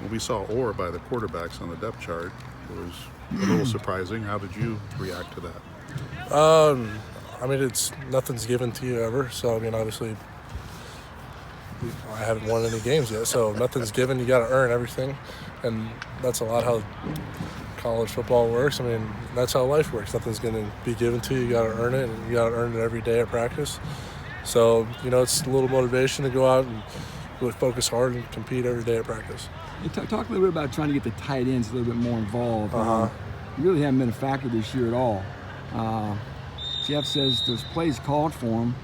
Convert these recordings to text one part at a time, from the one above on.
when we saw Orr by the quarterbacks on the depth chart, it was a little surprising. How did you react to that? I mean, nothing's given to you ever. So, I mean, obviously, I haven't won any games yet. So, nothing's given. You got to earn everything. And that's a lot how college football works. I mean, that's how life works. Nothing's going to be given to you. You got to earn it, and you got to earn it every day at practice. So, it's a little motivation to go out and really focus hard and compete every day at practice. Hey, talk a little bit about trying to get the tight ends a little bit more involved. You really haven't been a factor this year at all. Jeff says there's plays called for them,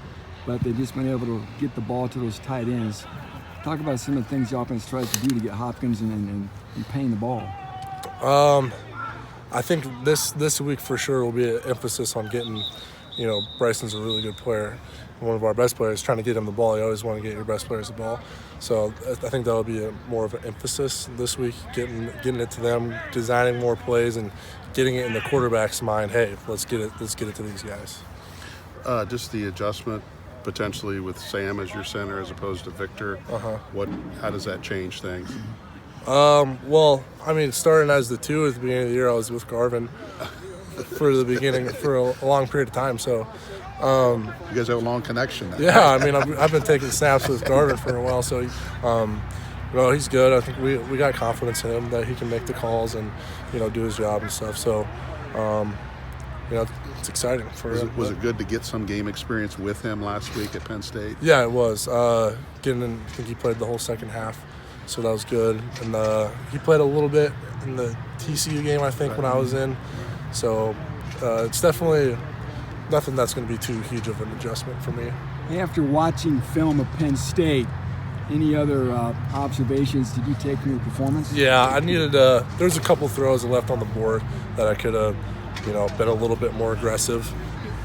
but they've just been able to get the ball to those tight ends. Talk about some of the things the offense tries to do to get Hopkins and paying the ball. I think this week for sure will be an emphasis on getting, Bryson's a really good player, one of our best players. Trying to get him the ball, you always want to get your best players the ball. So I think that'll be more of an emphasis this week, getting it to them, designing more plays, and getting it in the quarterback's mind. Hey, let's get it to these guys. Just the adjustment potentially with Sam as your center as opposed to Victor. How does that change things? Well, I mean, starting as the 2 at the beginning of the year, I was with Garvin for a long period of time. So, you guys have a long connection now. Yeah, I mean, I've been taking snaps with Garvin for a while, so he's good. I think we got confidence in him that he can make the calls and do his job and stuff. So, it's exciting for him. Was it good to get some game experience with him last week at Penn State? Yeah, it was. I think he played the whole second half. So that was good. And he played a little bit in the TCU game, I think, when I was in. So it's definitely nothing that's going to be too huge of an adjustment for me. After watching film of Penn State, any other observations did you take from your performance? Yeah, I needed there was a couple throws left on the board that I could have, been a little bit more aggressive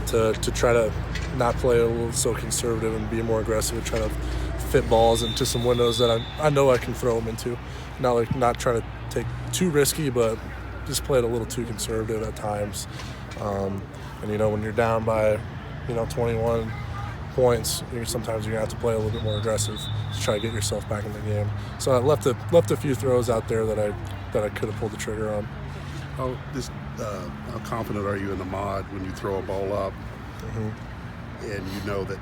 to try to not play a little so conservative and be more aggressive and try to fit balls into some windows that I know I can throw them into. Not trying to take too risky, but just play it a little too conservative at times. And when you're down by 21 points, sometimes you're gonna have to play a little bit more aggressive to try to get yourself back in the game. So I left a few throws out there that I could have pulled the trigger on. How confident are you in the mod when you throw a ball up, and you know that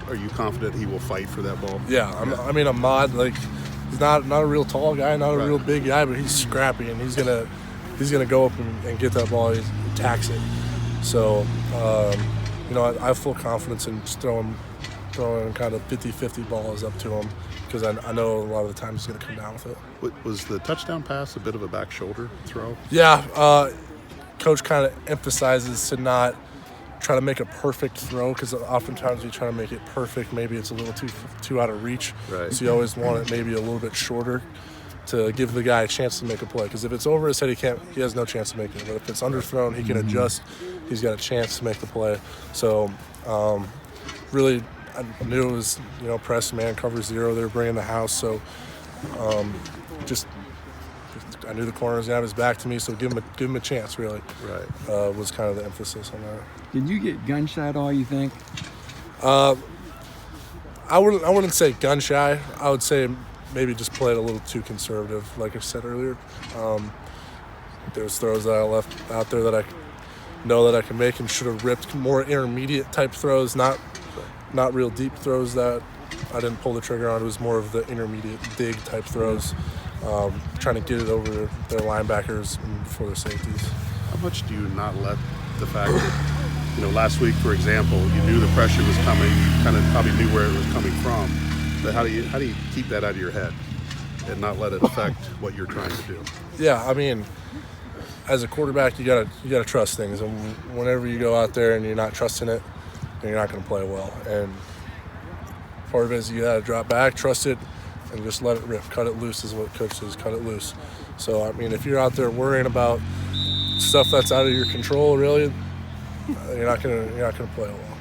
are you confident he will fight for that ball? Yeah, I mean, Ahmad, he's not a real tall guy, not a real big guy, but he's scrappy, and he's gonna go up and get that ball. He attacks it. So, I have full confidence in just throwing kind of 50-50 balls up to him because I know a lot of the time he's going to come down with it. Was the touchdown pass a bit of a back shoulder throw? Yeah, Coach kind of emphasizes to not try to make a perfect throw because oftentimes you try to make it perfect. Maybe it's a little too out of reach. Right. So you always want it maybe a little bit shorter to give the guy a chance to make a play. Because if it's over his head, he has no chance to make it. But if it's underthrown, he can adjust. He's got a chance to make the play. So really, I knew it was press man, cover 0. They were bringing the house. So I knew the corner was gonna have his back to me, so give him a chance. Really, right? Was kind of the emphasis on that. Did you get gun shy at all? You think? I wouldn't say gun shy. I would say maybe just played a little too conservative, like I said earlier. There's throws that I left out there that I know that I can make and should have ripped more intermediate type throws, not real deep throws that I didn't pull the trigger on. It was more of the intermediate dig type throws. Trying to get it over their linebackers and before their safeties. How much do you not let the fact that, last week, for example, you knew the pressure was coming, you kind of probably knew where it was coming from, but how do you keep that out of your head and not let it affect what you're trying to do? Yeah, I mean, as a quarterback, you gotta trust things, and whenever you go out there and you're not trusting it, then you're not going to play well. And part of it is you gotta drop back, trust it, and just let it rip. Cut it loose is what coach says, cut it loose. So, I mean, if you're out there worrying about stuff that's out of your control, really, you're not gonna play well.